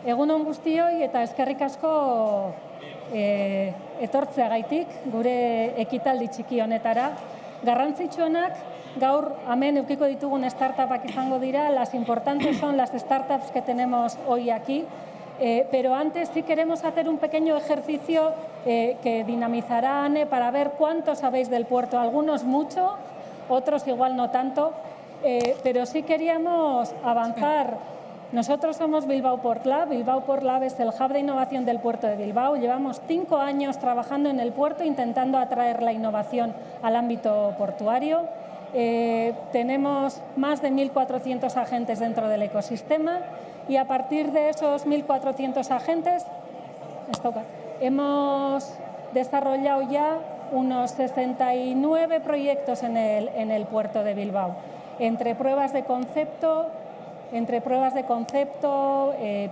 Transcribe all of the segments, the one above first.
Egun on guztioi eta eskerrik asko etortzeagaitik gure ekitaldi txiki honetara. Garrantzitsuenak gaur hemen edukiko ditugun startupak izango dira. Las importantes son las startups que tenemos hoy aquí. Pero antes sí queremos hacer un pequeño ejercicio que dinamizará Anne para ver cuánto sabéis del puerto. Algunos mucho, otros igual no tanto, pero sí queríamos avanzar. Nosotros somos Bilbao Port Lab. Bilbao Port Lab es el hub de innovación del puerto de Bilbao. Llevamos 5 años trabajando en el puerto intentando atraer la innovación al ámbito portuario. Tenemos más de 1.400 agentes dentro del ecosistema y a partir de esos 1.400 agentes hemos desarrollado ya unos 69 proyectos en el puerto de Bilbao, entre pruebas de concepto,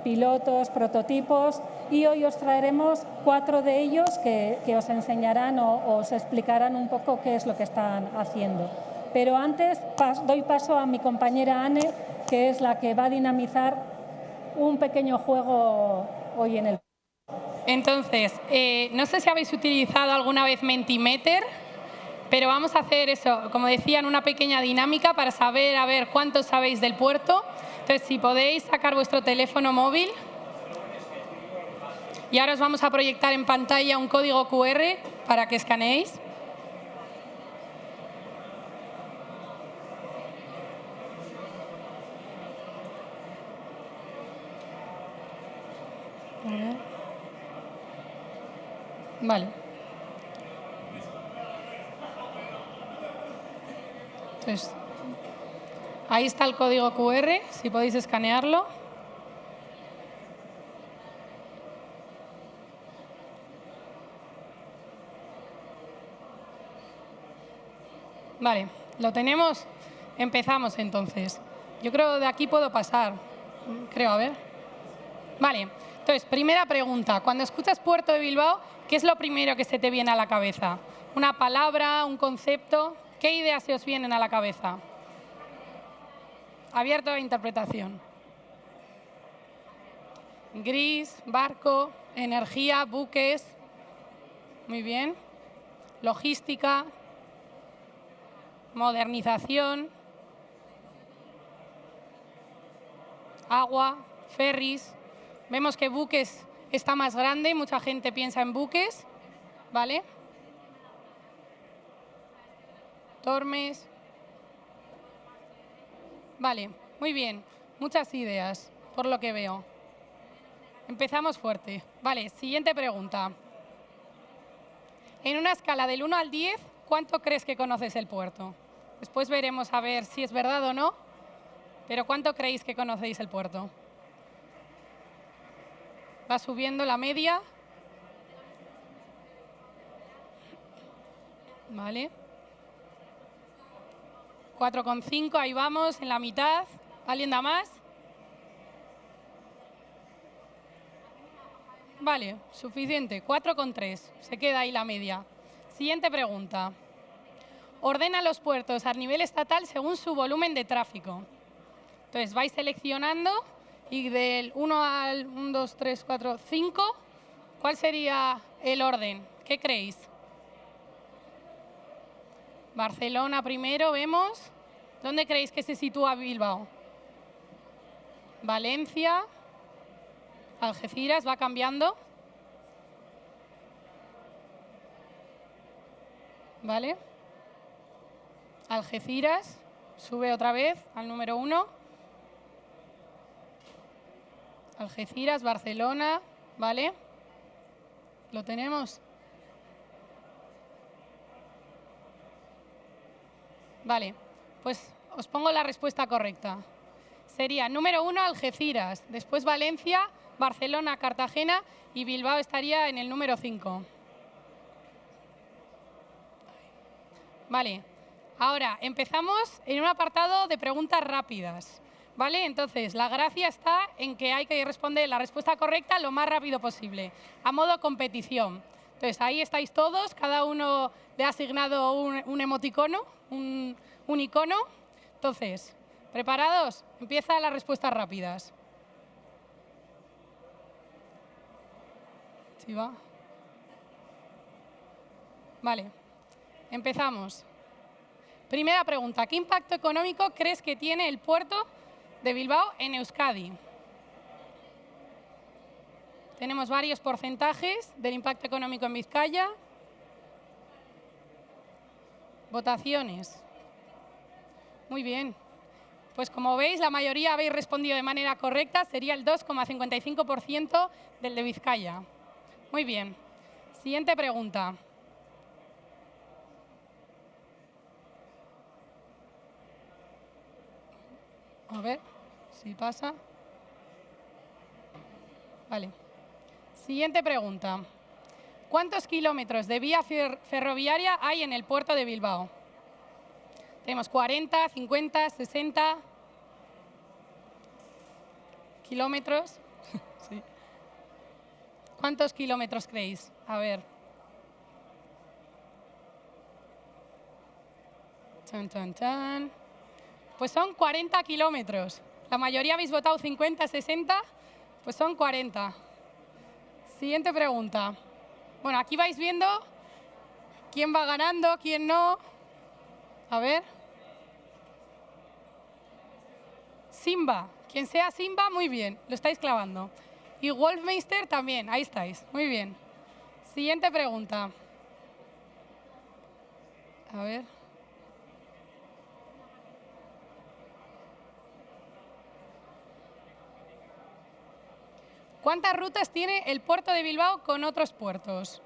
pilotos, prototipos, y hoy os traeremos 4 de ellos que os enseñarán o os explicarán un poco qué es lo que están haciendo. Pero antes doy paso a mi compañera Anne, que es la que va a dinamizar un pequeño juego hoy en el... Entonces, no sé si habéis utilizado alguna vez Mentimeter, pero vamos a hacer eso, como decían, una pequeña dinámica para saber, a ver, cuánto sabéis del puerto. Entonces, si podéis sacar vuestro teléfono móvil. Y ahora os vamos a proyectar en pantalla un código QR para que escaneéis. Vale. Entonces, ahí está el código QR, si podéis escanearlo. Vale, ¿lo tenemos? Empezamos entonces. Yo creo que de aquí puedo pasar. Creo, a ver. Vale, entonces, primera pregunta. Cuando escuchas Puerto de Bilbao, ¿qué es lo primero que se te viene a la cabeza? ¿Una palabra, un concepto? ¿Qué ideas se os vienen a la cabeza? Abierto a interpretación. Gris, barco, energía, buques. Muy bien. Logística. Modernización. Agua, ferries. Vemos que buques está más grande, mucha gente piensa en buques, ¿vale? Tormes. Vale, muy bien. Muchas ideas, por lo que veo. Empezamos fuerte. Vale, siguiente pregunta. En una escala del 1 al 10, ¿cuánto crees que conoces el puerto? Después veremos a ver si es verdad o no, pero ¿cuánto creéis que conocéis el puerto? Va subiendo la media. Vale. 4,5, ahí vamos, en la mitad. ¿Alguien da más? Vale, suficiente. 4,3. Se queda ahí la media. Siguiente pregunta. Ordena los puertos a nivel estatal según su volumen de tráfico. Entonces, vais seleccionando y del 1 al 1, 2, 3, 4, 5, ¿cuál sería el orden? ¿Qué creéis? Barcelona primero, vemos. ¿Dónde creéis que se sitúa Bilbao? Valencia, Algeciras, va cambiando. ¿Vale? Algeciras, sube otra vez al número 1. Algeciras, Barcelona, ¿vale? ¿Lo tenemos? Vale, pues os pongo la respuesta correcta. Sería número 1 Algeciras, después Valencia, Barcelona, Cartagena y Bilbao estaría en el número 5. Vale, ahora empezamos en un apartado de preguntas rápidas. ¿Vale? Entonces, la gracia está en que hay que responder la respuesta correcta lo más rápido posible, a modo competición. Entonces, ahí estáis todos, cada uno le ha asignado un emoticono, un icono. Entonces, ¿preparados? Empieza las respuestas rápidas. Sí va. Vale, empezamos. Primera pregunta, ¿qué impacto económico crees que tiene el puerto de Bilbao en Euskadi? Tenemos varios porcentajes del impacto económico en Vizcaya. Votaciones. Muy bien. Pues como veis, la mayoría habéis respondido de manera correcta. Sería el 2,55% del de Vizcaya. Muy bien. Siguiente pregunta. A ver si pasa. Vale. Siguiente pregunta. ¿Cuántos kilómetros de vía ferroviaria hay en el puerto de Bilbao? Tenemos 40, 50, 60 kilómetros. Sí. ¿Cuántos kilómetros creéis? A ver. Chan, chan, chan. Pues son 40 kilómetros. La mayoría habéis votado 50, 60, pues son 40. Siguiente pregunta. Bueno, aquí vais viendo quién va ganando, quién no. A ver. Simba. Quien sea Simba, muy bien. Lo estáis clavando. Y Wolfmeister también. Ahí estáis. Muy bien. Siguiente pregunta. A ver. ¿Cuántas rutas tiene el puerto de Bilbao con otros puertos?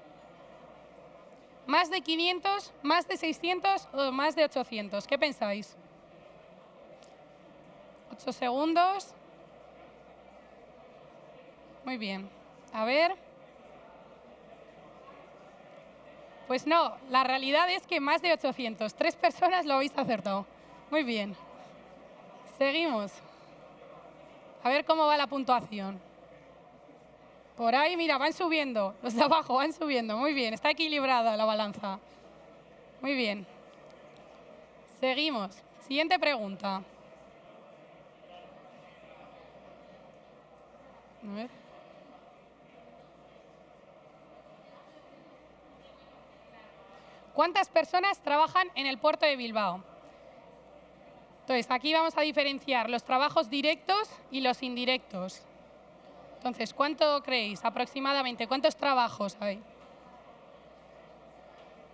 ¿Más de 500, más de 600 o más de 800? ¿Qué pensáis? 8 segundos. Muy bien. A ver. Pues no, la realidad es que más de 800. 3 personas lo habéis acertado. Muy bien. Seguimos. A ver cómo va la puntuación. Por ahí, mira, van subiendo. Los de abajo van subiendo. Muy bien, está equilibrada la balanza. Muy bien. Seguimos. Siguiente pregunta. A ver. ¿Cuántas personas trabajan en el puerto de Bilbao? Entonces, aquí vamos a diferenciar los trabajos directos y los indirectos. Entonces, ¿cuánto creéis aproximadamente? ¿Cuántos trabajos hay?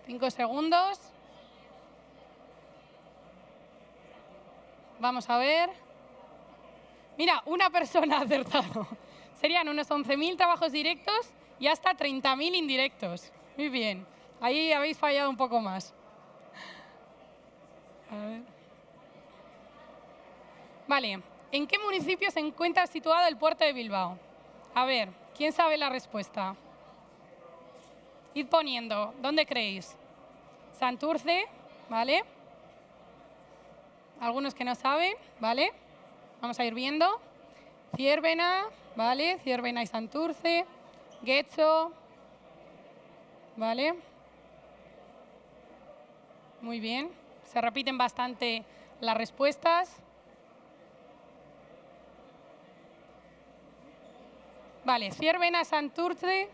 5 segundos. Vamos a ver. Mira, una persona ha acertado. Serían unos 11.000 trabajos directos y hasta 30.000 indirectos. Muy bien. Ahí habéis fallado un poco más. A ver. Vale. ¿En qué municipio se encuentra situado el puerto de Bilbao? A ver, ¿quién sabe la respuesta? Id poniendo. ¿Dónde creéis? Santurce, ¿vale? Algunos que no saben, ¿vale? Vamos a ir viendo. Ziérbena, ¿vale? Ziérbena y Santurce. Getxo, ¿vale? Muy bien. Se repiten bastante las respuestas. Vale, Ziérbena, Santurce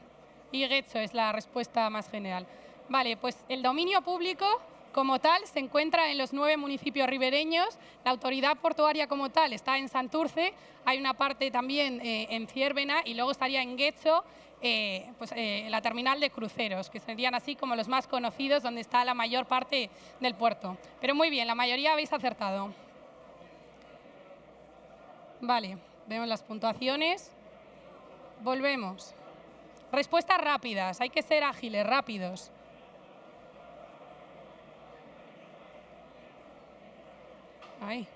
y Getxo es la respuesta más general. Vale, pues el dominio público como tal se encuentra en los 9 municipios ribereños. La autoridad portuaria como tal está en Santurce. Hay una parte también en Ziérbena y luego estaría en Getxo la terminal de cruceros, que serían así como los más conocidos, donde está la mayor parte del puerto. Pero muy bien, la mayoría habéis acertado. Vale, vemos las puntuaciones. Volvemos. Respuestas rápidas, hay que ser ágiles, rápidos. Ahí.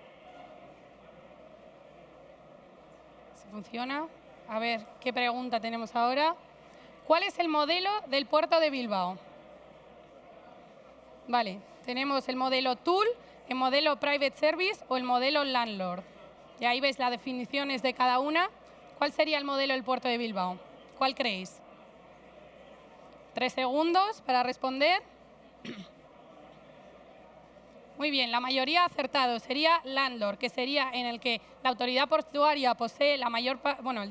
¿Se funciona? A ver, ¿qué pregunta tenemos ahora? ¿Cuál es el modelo del puerto de Bilbao? Vale, tenemos el modelo Tool, el modelo Private Service o el modelo Landlord. Y ahí veis las definiciones de cada una. ¿Cuál sería el modelo del puerto de Bilbao? ¿Cuál creéis? 3 segundos para responder. Muy bien, la mayoría acertado sería landlord, que sería en el que la autoridad portuaria posee la mayor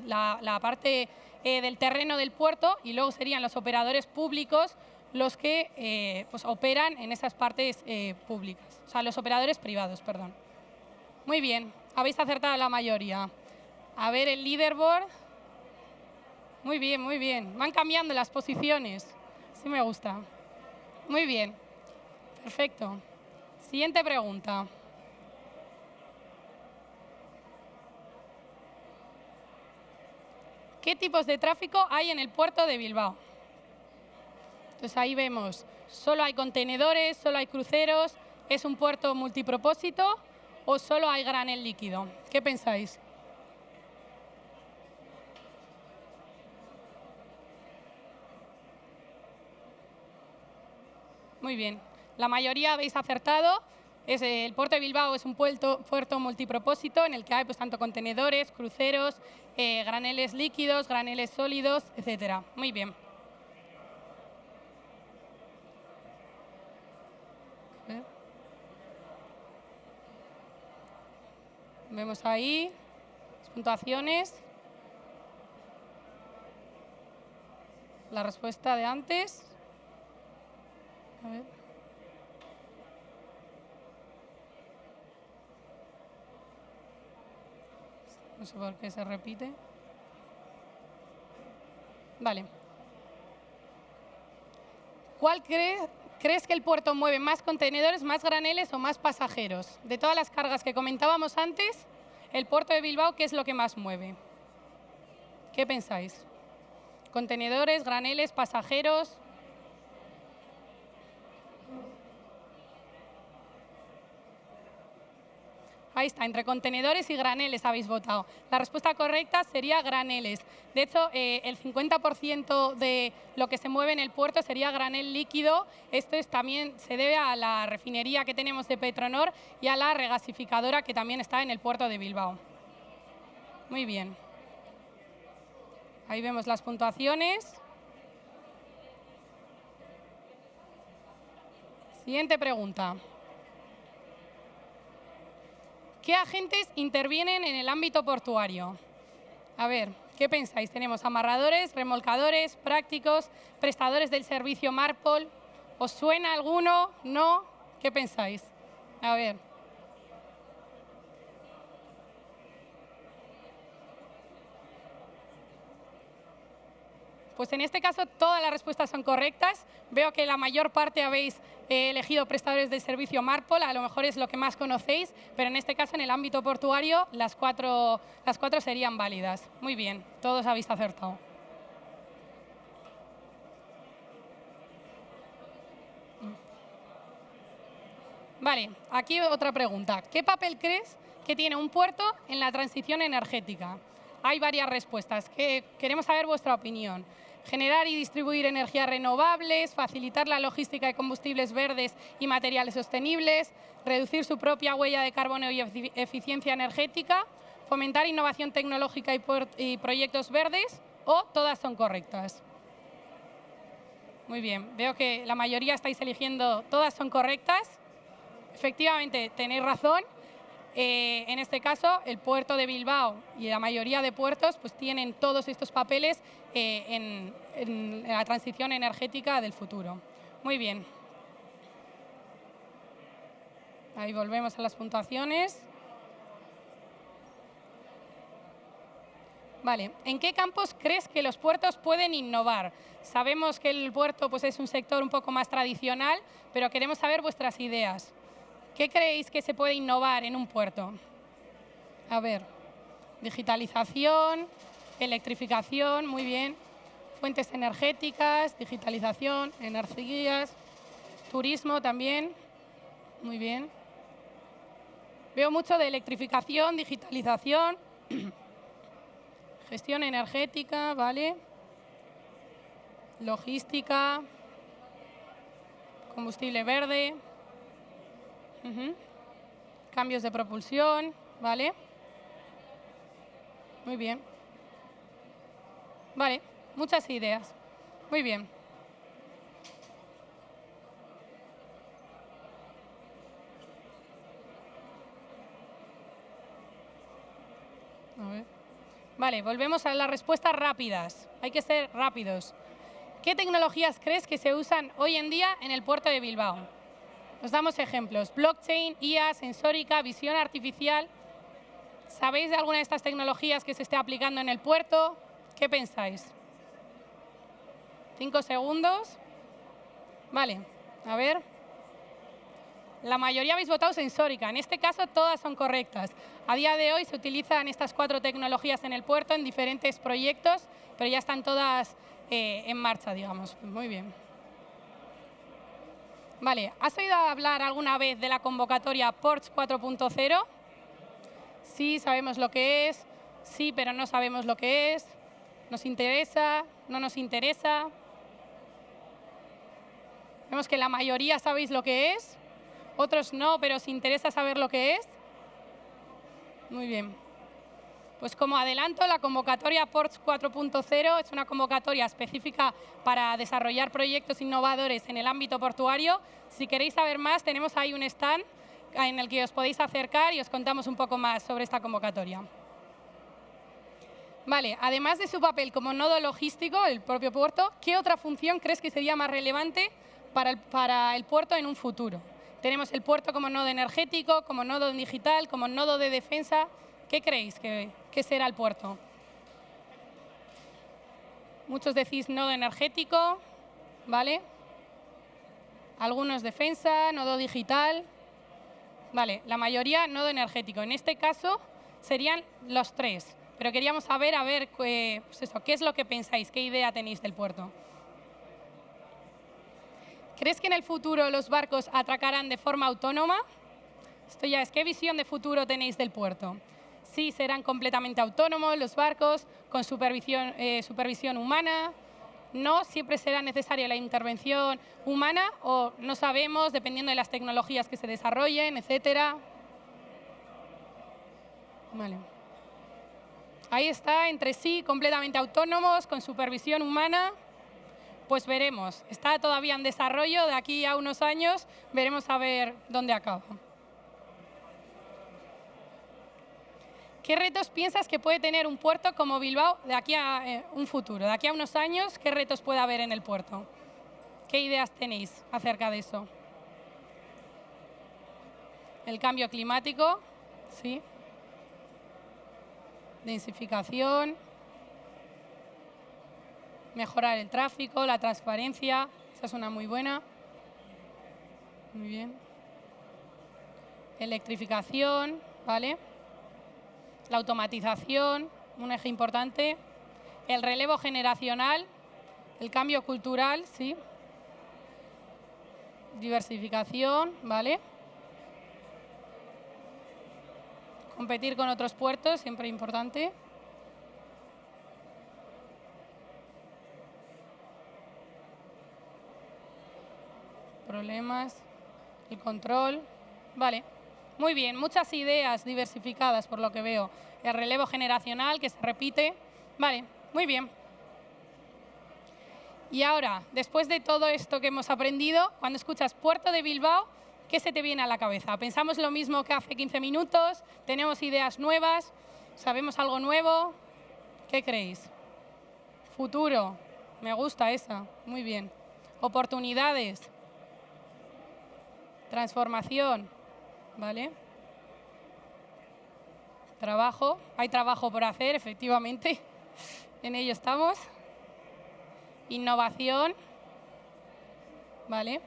la parte del terreno del puerto, y luego serían los operadores públicos los que pues operan en esas partes públicas, o sea, los operadores privados, perdón. Muy bien, habéis acertado la mayoría. A ver el leaderboard. Muy bien, muy bien. Van cambiando las posiciones. Sí me gusta. Muy bien. Perfecto. Siguiente pregunta. ¿Qué tipos de tráfico hay en el puerto de Bilbao? Entonces ahí vemos, solo hay contenedores, solo hay cruceros, ¿es un puerto multipropósito o solo hay granel líquido? ¿Qué pensáis? Muy bien. La mayoría habéis acertado. El puerto de Bilbao es un puerto multipropósito en el que hay pues, tanto contenedores, cruceros, graneles líquidos, graneles sólidos, etcétera. Muy bien. Vemos ahí las puntuaciones. La respuesta de antes. A ver. No sé por qué se repite. Vale. ¿Cuál crees que el puerto mueve más contenedores, más graneles o más pasajeros? De todas las cargas que comentábamos antes, el puerto de Bilbao, ¿qué es lo que más mueve? ¿Qué pensáis? ¿Contenedores, graneles, pasajeros? Ahí está, entre contenedores y graneles habéis votado. La respuesta correcta sería graneles. De hecho, el 50% de lo que se mueve en el puerto sería granel líquido. Esto también se debe a la refinería que tenemos de Petronor y a la regasificadora que también está en el puerto de Bilbao. Muy bien. Ahí vemos las puntuaciones. Siguiente pregunta. ¿Qué agentes intervienen en el ámbito portuario? A ver, ¿qué pensáis? Tenemos amarradores, remolcadores, prácticos, prestadores del servicio Marpol. ¿Os suena alguno? ¿No? ¿Qué pensáis? A ver. Pues en este caso todas las respuestas son correctas. Veo que la mayor parte habéis elegido prestadores del servicio Marpol, a lo mejor es lo que más conocéis, pero en este caso en el ámbito portuario las cuatro serían válidas. Muy bien, todos habéis acertado. Vale, aquí otra pregunta. ¿Qué papel crees que tiene un puerto en la transición energética? Hay varias respuestas. Queremos saber vuestra opinión. Generar y distribuir energías renovables, facilitar la logística de combustibles verdes y materiales sostenibles, reducir su propia huella de carbono y eficiencia energética, fomentar innovación tecnológica y proyectos verdes, o todas son correctas. Muy bien, veo que la mayoría estáis eligiendo todas son correctas. Efectivamente, tenéis razón. En este caso, el puerto de Bilbao y la mayoría de puertos pues, tienen todos estos papeles en la transición energética del futuro. Muy bien. Ahí volvemos a las puntuaciones. Vale, ¿en qué campos crees que los puertos pueden innovar? Sabemos que el puerto pues, es un sector un poco más tradicional, pero queremos saber vuestras ideas. ¿Qué creéis que se puede innovar en un puerto? A ver, digitalización, electrificación, muy bien. Fuentes energéticas, digitalización, energías, turismo también, muy bien. Veo mucho de electrificación, digitalización, gestión energética, ¿vale? Logística, combustible verde. Cambios de propulsión, ¿vale? Muy bien. Vale, muchas ideas. Muy bien. Vale, volvemos a las respuestas rápidas. Hay que ser rápidos. ¿Qué tecnologías crees que se usan hoy en día en el puerto de Bilbao? Os damos ejemplos. Blockchain, IA, sensórica, visión artificial. ¿Sabéis de alguna de estas tecnologías que se esté aplicando en el puerto? ¿Qué pensáis? 5 segundos. Vale, a ver. La mayoría habéis votado sensórica. En este caso, todas son correctas. A día de hoy se utilizan estas 4 tecnologías en el puerto en diferentes proyectos, pero ya están todas en marcha, digamos. Muy bien. Vale, ¿has oído hablar alguna vez de la convocatoria Ports 4.0? Sí, sabemos lo que es. Sí, pero no sabemos lo que es. ¿Nos interesa? ¿No nos interesa? Vemos que la mayoría sabéis lo que es. Otros no, pero os interesa saber lo que es. Muy bien. Pues como adelanto, la convocatoria Ports 4.0 es una convocatoria específica para desarrollar proyectos innovadores en el ámbito portuario. Si queréis saber más, tenemos ahí un stand en el que os podéis acercar y os contamos un poco más sobre esta convocatoria. Vale, además de su papel como nodo logístico, el propio puerto, ¿qué otra función crees que sería más relevante para el puerto en un futuro? Tenemos el puerto como nodo energético, como nodo digital, como nodo de defensa. ¿Qué creéis que será el puerto? Muchos decís nodo energético, ¿vale? Algunos defensa, nodo digital. Vale, la mayoría nodo energético. En este caso serían los 3. Pero queríamos saber, pues eso, ¿qué es lo que pensáis? ¿Qué idea tenéis del puerto? ¿Crees que en el futuro los barcos atracarán de forma autónoma? Esto ya es, ¿qué visión de futuro tenéis del puerto? Sí, serán completamente autónomos los barcos, con supervisión humana. No, siempre será necesaria la intervención humana o no sabemos, dependiendo de las tecnologías que se desarrollen, etcétera. Vale. Ahí está, entre sí, completamente autónomos, con supervisión humana. Pues veremos. Está todavía en desarrollo, de aquí a unos años veremos a ver dónde acaba. ¿Qué retos piensas que puede tener un puerto como Bilbao de aquí a un futuro? De aquí a unos años, ¿qué retos puede haber en el puerto? ¿Qué ideas tenéis acerca de eso? El cambio climático, sí. Densificación. Mejorar el tráfico, la transparencia. Esa es una muy buena. Muy bien. Electrificación, ¿vale? La automatización, un eje importante. El relevo generacional, el cambio cultural, sí. Diversificación, ¿vale? Competir con otros puertos, siempre importante. Problemas, el control, vale. Muy bien, muchas ideas diversificadas por lo que veo. El relevo generacional que se repite. Vale, muy bien. Y ahora, después de todo esto que hemos aprendido, cuando escuchas Puerto de Bilbao, ¿qué se te viene a la cabeza? ¿Pensamos lo mismo que hace 15 minutos? ¿Tenemos ideas nuevas? ¿Sabemos algo nuevo? ¿Qué creéis? Futuro. Me gusta esa. Muy bien. Oportunidades. Transformación. ¿Vale? Trabajo. Hay trabajo por hacer, efectivamente. En ello estamos. Innovación. ¿Vale?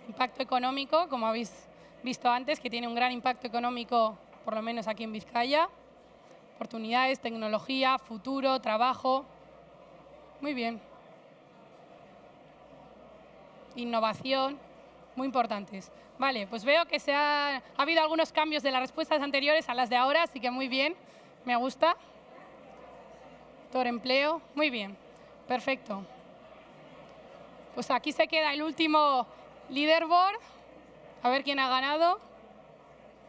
Impacto económico, como habéis visto antes, que tiene un gran impacto económico, por lo menos aquí en Vizcaya. Oportunidades, tecnología, futuro, trabajo. Muy bien. Innovación, muy importantes. Vale, pues veo que ha habido algunos cambios de las respuestas anteriores a las de ahora, así que muy bien, me gusta. Sector empleo, muy bien, perfecto. Pues aquí se queda el último leaderboard. A ver quién ha ganado.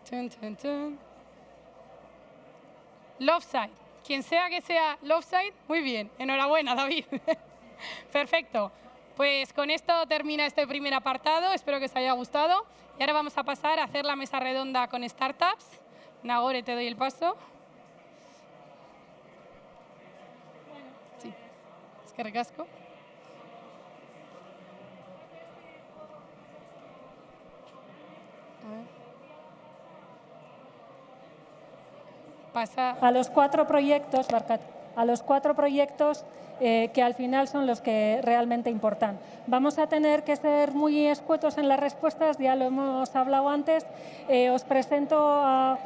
Chun, chun, chun. Loveside. Quien sea que sea Loveside, muy bien. Enhorabuena, David. Perfecto. Pues con esto termina este primer apartado. Espero que os haya gustado. Y ahora vamos a pasar a hacer la mesa redonda con startups. Nagore, te doy el paso. Eskerrik asko. Pasa. A los cuatro proyectos, que al final son los que realmente importan. Vamos a tener que ser muy escuetos en las respuestas, ya lo hemos hablado antes. Os presento a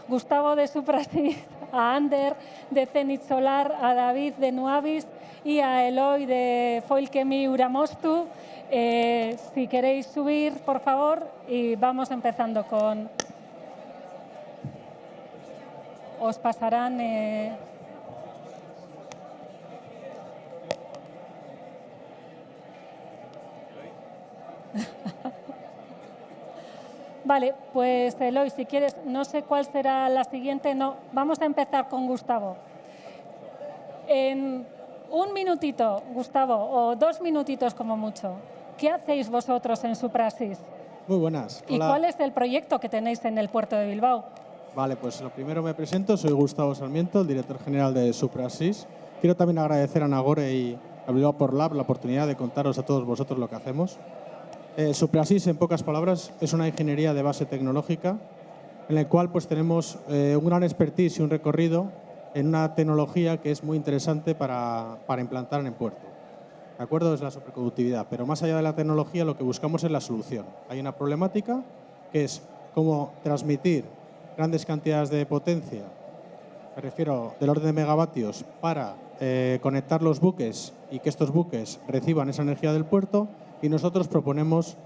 Gustavo de Suprasis, a Ander de Zenit Solar, a David de Nuavis y a Eloy de Foilkemi Uramostu. Si queréis subir, por favor, y vamos empezando con... Os pasarán... Vale, pues Eloy, si quieres, no sé cuál será la siguiente. No, vamos a empezar con Gustavo. En un minutito, Gustavo, o 2 minutitos como mucho, ¿qué hacéis vosotros en Suprasis? Muy buenas. ¿Y cuál es el proyecto que tenéis en el puerto de Bilbao? Vale, pues lo primero me presento, soy Gustavo Sarmiento, el director general de Suprasis. Quiero también agradecer a Nagore y a Bilbao por Lab la oportunidad de contaros a todos vosotros lo que hacemos. Suprasis, en pocas palabras, es una ingeniería de base tecnológica en la cual pues, tenemos un gran expertise y un recorrido en una tecnología que es muy interesante para implantar en el puerto. ¿De acuerdo? Es la superconductividad, pero más allá de la tecnología lo que buscamos es la solución. Hay una problemática que es cómo transmitir grandes cantidades de potencia, me refiero del orden de megavatios, para conectar los buques y que estos buques reciban esa energía del puerto, y nosotros proponemos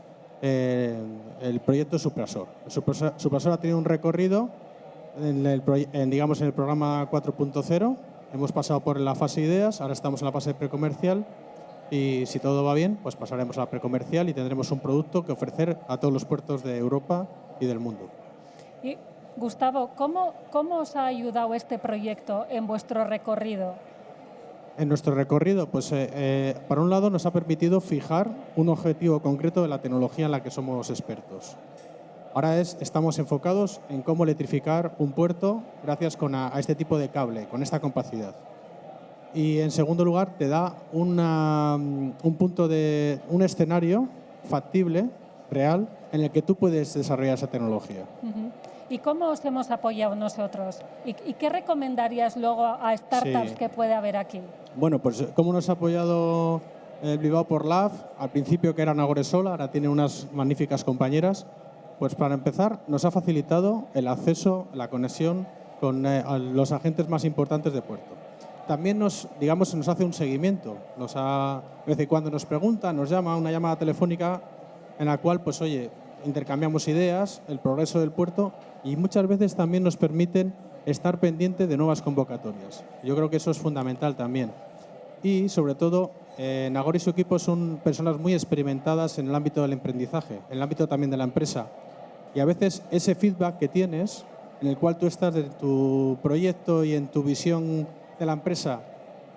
el proyecto Suprasor. Suprasor ha tenido un recorrido en el programa 4.0, hemos pasado por la fase ideas, ahora estamos en la fase precomercial y si todo va bien, pues pasaremos a la precomercial y tendremos un producto que ofrecer a todos los puertos de Europa y del mundo. Y, Gustavo, ¿cómo os ha ayudado este proyecto en vuestro recorrido? En nuestro recorrido, pues por un lado nos ha permitido fijar un objetivo concreto de la tecnología en la que somos expertos. Ahora estamos enfocados en cómo electrificar un puerto gracias a este tipo de cable, con esta capacidad. Y en segundo lugar te da un escenario factible, real, en el que tú puedes desarrollar esa tecnología. ¿Y cómo os hemos apoyado nosotros? ¿Y qué recomendarías luego a startups que puede haber aquí? Bueno, pues cómo nos ha apoyado Bilbao por Lab, al principio que era Nagore sola, ahora tiene unas magníficas compañeras. Pues para empezar, nos ha facilitado el acceso, la conexión con los agentes más importantes de puerto. También nos hace un seguimiento. De vez en cuando nos pregunta, nos llama, una llamada telefónica en la cual, pues oye, intercambiamos ideas, el progreso del puerto, y muchas veces también nos permiten estar pendiente de nuevas convocatorias. Yo creo que eso es fundamental también. Y sobre todo, Nagore y su equipo son personas muy experimentadas en el ámbito del emprendizaje, en el ámbito también de la empresa. Y a veces ese feedback que tienes, en el cual tú estás de tu proyecto y en tu visión de la empresa,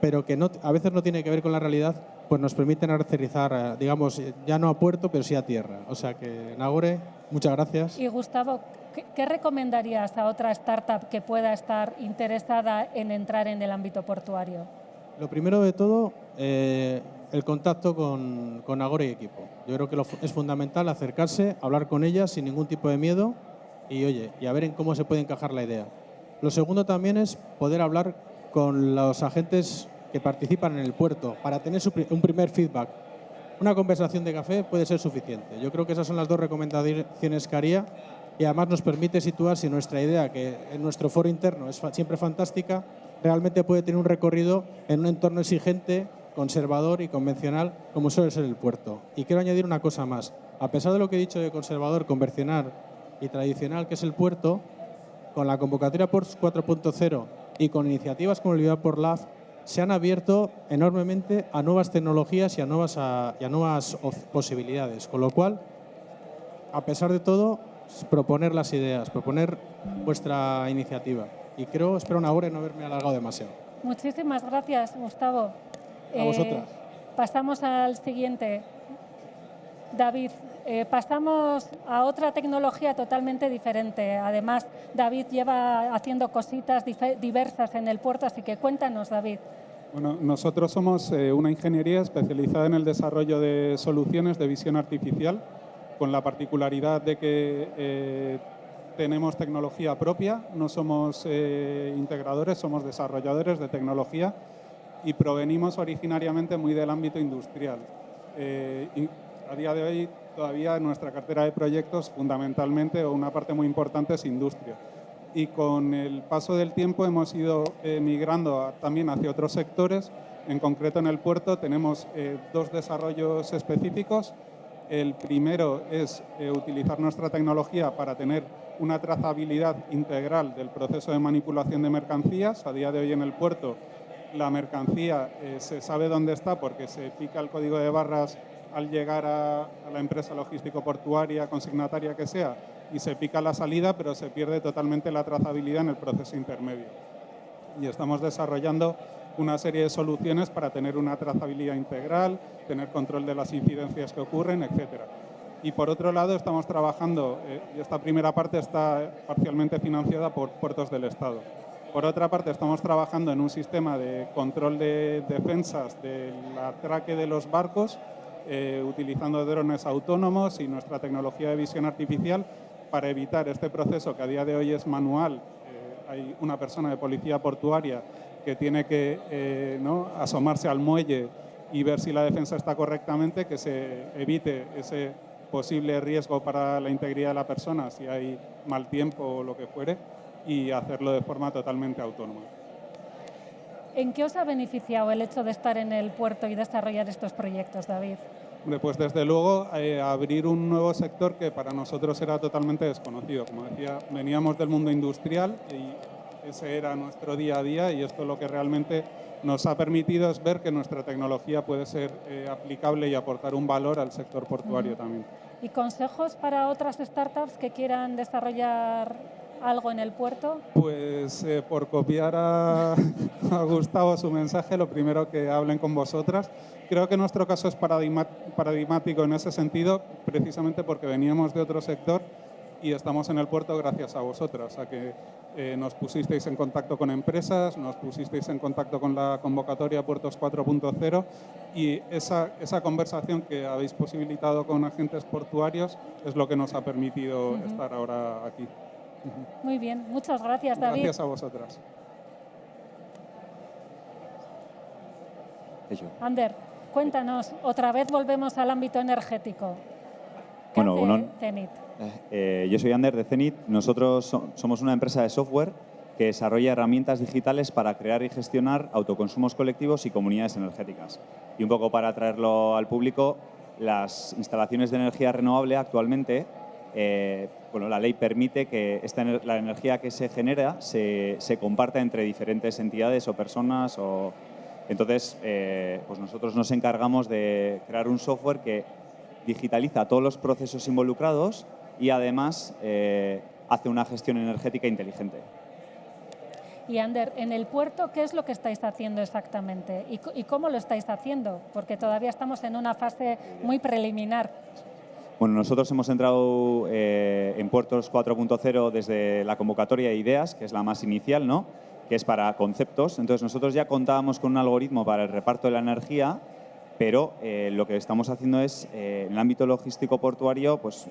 pero que a veces no tiene que ver con la realidad, pues nos permiten aterrizar, ya no a puerto, pero sí a tierra. O sea que, Nagore, muchas gracias. Y Gustavo, ¿qué recomendarías a otra startup que pueda estar interesada en entrar en el ámbito portuario? Lo primero de todo, el contacto con Nagore y equipo. Yo creo que es fundamental acercarse, hablar con ellas sin ningún tipo de miedo y a ver en cómo se puede encajar la idea. Lo segundo también es poder hablar con los agentes que participan en el puerto para tener un primer feedback. Una conversación de café puede ser suficiente. Yo creo que esas son las 2 recomendaciones que haría y además nos permite situar si nuestra idea, que en nuestro foro interno es siempre fantástica, realmente puede tener un recorrido en un entorno exigente, conservador y convencional como suele ser el puerto. Y quiero añadir una cosa más. A pesar de lo que he dicho de conservador, convencional y tradicional que es el puerto, con la convocatoria Ports 4.0 y con iniciativas como el Bilbao Port Lab, se han abierto enormemente a nuevas tecnologías y a nuevas posibilidades. Con lo cual, a pesar de todo, proponer las ideas, proponer vuestra iniciativa. Y espero Nagore no haberme alargado demasiado. Muchísimas gracias, Gustavo. A vosotras. Pasamos al siguiente. David, pasamos a otra tecnología totalmente diferente. Además, David lleva haciendo cositas diversas en el puerto, así que cuéntanos, David. Bueno, nosotros somos una ingeniería especializada en el desarrollo de soluciones de visión artificial, con la particularidad de que tenemos tecnología propia, no somos integradores, somos desarrolladores de tecnología y provenimos originariamente muy del ámbito industrial. A día de hoy todavía en nuestra cartera de proyectos fundamentalmente o una parte muy importante es industria. Y con el paso del tiempo hemos ido migrando también hacia otros sectores. En concreto en el puerto tenemos 2 desarrollos específicos. El primero es utilizar nuestra tecnología para tener una trazabilidad integral del proceso de manipulación de mercancías. A día de hoy en el puerto la mercancía se sabe dónde está porque se pica el código de barras al llegar a la empresa logístico-portuaria, consignataria que sea, y se pica la salida, pero se pierde totalmente la trazabilidad en el proceso intermedio. Y estamos desarrollando una serie de soluciones para tener una trazabilidad integral, tener control de las incidencias que ocurren, etcétera. Y por otro lado estamos trabajando, y esta primera parte está parcialmente financiada por Puertos del Estado. Por otra parte estamos trabajando en un sistema de control de defensas del atraque de los barcos, utilizando drones autónomos y nuestra tecnología de visión artificial para evitar este proceso que a día de hoy es manual. Hay una persona de policía portuaria que tiene que asomarse al muelle y ver si la defensa está correctamente, que se evite ese posible riesgo para la integridad de la persona si hay mal tiempo o lo que fuere, y hacerlo de forma totalmente autónoma. ¿En qué os ha beneficiado el hecho de estar en el puerto y desarrollar estos proyectos, David? Pues desde luego abrir un nuevo sector que para nosotros era totalmente desconocido. Como decía, veníamos del mundo industrial y ese era nuestro día a día, y esto lo que realmente nos ha permitido es ver que nuestra tecnología puede ser aplicable y aportar un valor al sector portuario también. ¿Y consejos para otras startups que quieran desarrollar algo en el puerto? Pues por copiar a Gustavo su mensaje, lo primero que hablen con vosotras. Creo que nuestro caso es paradigmático en ese sentido, precisamente porque veníamos de otro sector y estamos en el puerto gracias a vosotras, a que nos pusisteis en contacto con empresas, nos pusisteis en contacto con la convocatoria Puertos 4.0, y esa conversación que habéis posibilitado con agentes portuarios es lo que nos ha permitido estar ahora aquí. Muy bien, muchas gracias, David. Gracias a vosotras. Ander, cuéntanos, otra vez volvemos al ámbito energético. ¿Qué Bueno, hace Zenit? Yo soy Ander de Zenit. Nosotros somos una empresa de software que desarrolla herramientas digitales para crear y gestionar autoconsumos colectivos y comunidades energéticas. Y un poco para traerlo al público, las instalaciones de energía renovable actualmente, la ley permite que la energía que se genera se comparta entre diferentes entidades o personas. Entonces, pues nosotros nos encargamos de crear un software que digitaliza todos los procesos involucrados y además hace una gestión energética inteligente. Y Ander, en el puerto, ¿qué es lo que estáis haciendo exactamente? ¿Y cómo lo estáis haciendo? Porque todavía estamos en una fase muy preliminar. Bueno, nosotros hemos entrado en Puertos 4.0 desde la convocatoria de ideas, que es la más inicial, ¿no?, que es para conceptos. Entonces, nosotros ya contábamos con un algoritmo para el reparto de la energía, pero lo que estamos haciendo es, en el ámbito logístico portuario, pues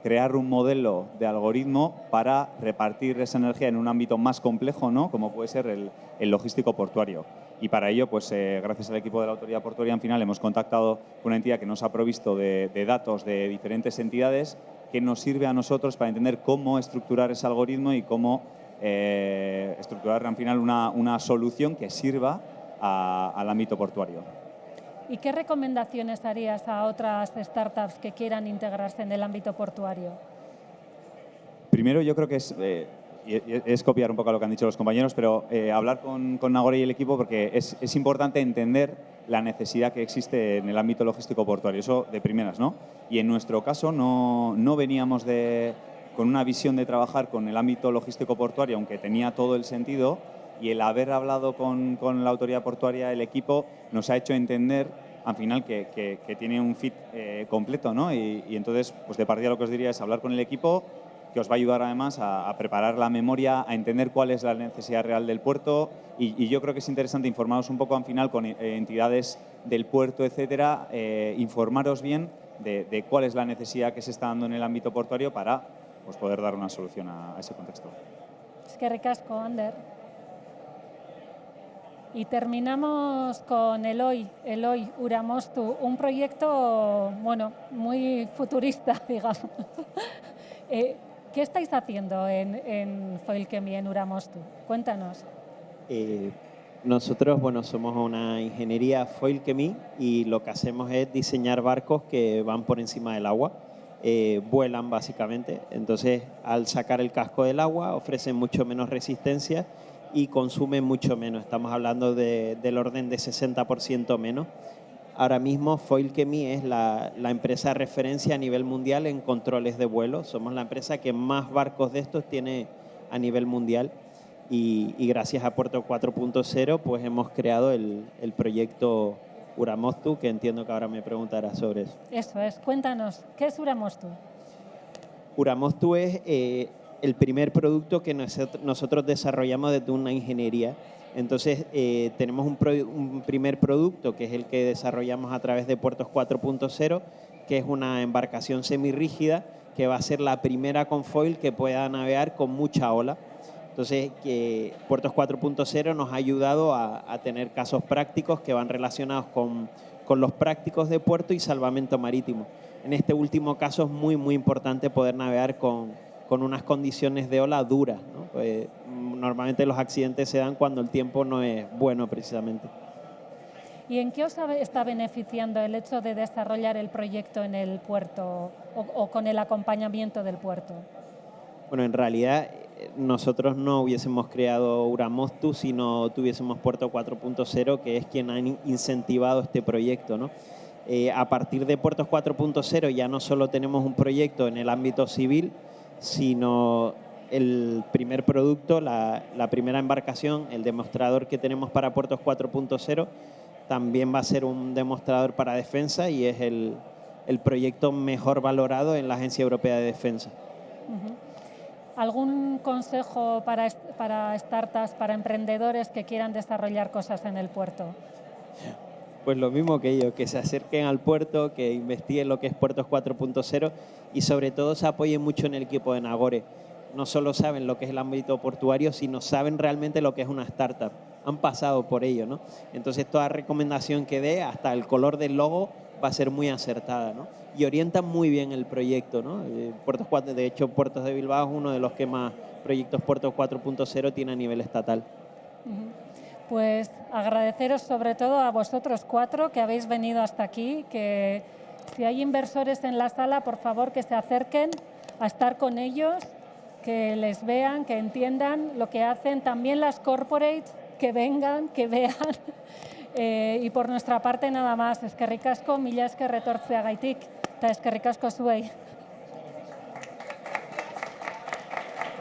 crear un modelo de algoritmo para repartir esa energía en un ámbito más complejo, ¿no?, como puede ser el logístico portuario. Y para ello, pues gracias al equipo de la Autoridad Portuaria, en final hemos contactado con una entidad que nos ha provisto de datos de diferentes entidades, que nos sirve a nosotros para entender cómo estructurar ese algoritmo y cómo estructurar al final una solución que sirva al ámbito portuario. ¿Y qué recomendaciones harías a otras startups que quieran integrarse en el ámbito portuario? Primero, yo creo que es copiar un poco lo que han dicho los compañeros, pero hablar con Nagore y el equipo, porque es importante entender la necesidad que existe en el ámbito logístico portuario, eso de primeras, ¿no? Y en nuestro caso no veníamos con una visión de trabajar con el ámbito logístico portuario, aunque tenía todo el sentido, y el haber hablado con la Autoridad Portuaria, el equipo, nos ha hecho entender al final que tiene un fit completo, ¿no? Y entonces, pues de partida lo que os diría es hablar con el equipo, que os va a ayudar además a preparar la memoria, a entender cuál es la necesidad real del puerto y yo creo que es interesante informaros un poco al final con entidades del puerto, etcétera, informaros bien de cuál es la necesidad que se está dando en el ámbito portuario para pues, poder dar una solución a ese contexto. Eskerrik asko, Ander. Y terminamos con Eloy Uramostu, un proyecto, bueno, muy futurista, digamos. ¿Qué estáis haciendo en Foilchemy, en Uramostu? Cuéntanos. Nosotros, bueno, somos una ingeniería Foilchemy y lo que hacemos es diseñar barcos que van por encima del agua, vuelan básicamente. Entonces, al sacar el casco del agua, ofrecen mucho menos resistencia y consumen mucho menos. Estamos hablando del orden de 60% menos. Ahora mismo Foilchemy es la empresa de referencia a nivel mundial en controles de vuelo. Somos la empresa que más barcos de estos tiene a nivel mundial y gracias a Puerto 4.0 pues hemos creado el proyecto Uramostu, que entiendo que ahora me preguntarás sobre eso. Eso es, cuéntanos, ¿qué es Uramostu? Uramostu es el primer producto que nosotros desarrollamos desde una ingeniería. Entonces, tenemos un primer producto que es el que desarrollamos a través de Puertos 4.0, que es una embarcación semirrígida que va a ser la primera con foil que pueda navegar con mucha ola. Entonces, Puertos 4.0 nos ha ayudado a tener casos prácticos que van relacionados con los prácticos de puerto y salvamento marítimo. En este último caso es muy, muy importante poder navegar con unas condiciones de ola duras, ¿no? Pues, normalmente los accidentes se dan cuando el tiempo no es bueno precisamente. ¿Y en qué os está beneficiando el hecho de desarrollar el proyecto en el puerto o con el acompañamiento del puerto? Bueno, en realidad nosotros no hubiésemos creado Uramostu si no tuviésemos Puerto 4.0, que es quien ha incentivado este proyecto, ¿no? A partir de Puertos 4.0 ya no solo tenemos un proyecto en el ámbito civil, sino el primer producto, la primera embarcación, el demostrador que tenemos para Puertos 4.0, también va a ser un demostrador para defensa y es el proyecto mejor valorado en la Agencia Europea de Defensa. ¿Algún consejo para startups, para emprendedores que quieran desarrollar cosas en el puerto? Pues lo mismo que ellos, que se acerquen al puerto, que investiguen lo que es Puertos 4.0 y sobre todo se apoyen mucho en el equipo de Nagore. No solo saben lo que es el ámbito portuario, sino saben realmente lo que es una startup. Han pasado por ello, ¿no? Entonces toda recomendación que dé, hasta el color del logo, va a ser muy acertada, ¿no? Y orientan muy bien el proyecto, ¿no? Puertos 4, de hecho, Puertos de Bilbao es uno de los que más proyectos Puertos 4.0 tiene a nivel estatal. Pues agradeceros sobre todo a vosotros 4 que habéis venido hasta aquí, que si hay inversores en la sala, por favor que se acerquen a estar con ellos, que les vean, que entiendan lo que hacen. También las corporates, que vengan, que vean. Y por nuestra parte nada más. Eskerrik asko, mila esker etortzeagaitik, eta eskerrik asko zuei.